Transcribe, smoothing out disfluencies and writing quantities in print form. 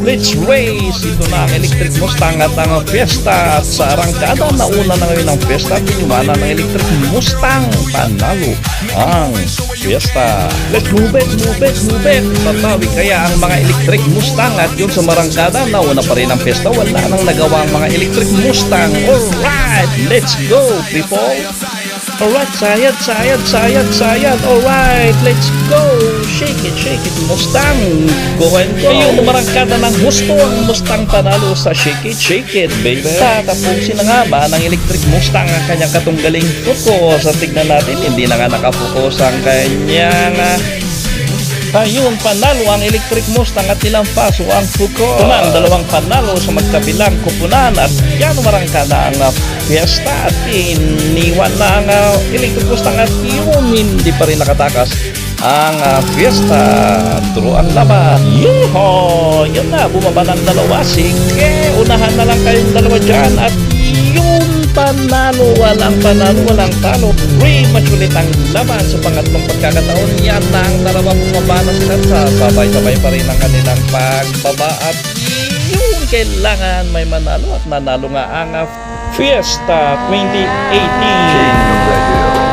Let's race! Ito na ang Electric Mustang at ang Fiesta. At sa arangkada, nauna na ngayon ang Fiesta. Pinumana ng Electric Mustang. Panalo ang Fiesta. Let's move it, move it, move it. Tatawi kaya ang mga Electric Mustang. At yun sa marangkada, nauna pa rin ang Fiesta. Wala nang nagawa ang mga Electric Mustang. Alright, let's go, people. Alright, sayad, sayad, sayad, sayad. Alright, let's go. Shake it, Mustang. Go and go. Ngayon, umarangkada ng husto ang Mustang panalo sa shake it, baby. Tatapusin na nga ba ng Electric Mustang ang kanyang katunggaling focus? At tignan natin, hindi na nga nakapokus ang kanyang ayun, panalo ang Electric Mustang at nilampaso ang focus. Ito na ang dalawang panalo sa magkabilang kupunan at yan umarangkada ang Fiesta at iniwan na ang Electric Mustang at yun hindi pa rin nakatakas ang Fiesta. True ang laban. Yuho! Yan na, bumaba ng dalawa. Sige, unahan na lang kayong dalawa dyan at yun, panalo, walang talo. Rematch ulit ang laban sa pangatlong pagkakataon. Yan na ang dalawa bumaba na sila sa sabay-sabay pa rin ang kanilang pagbaba at yun, kailangan may manalo at nanalo nga ang Fiesta 2018.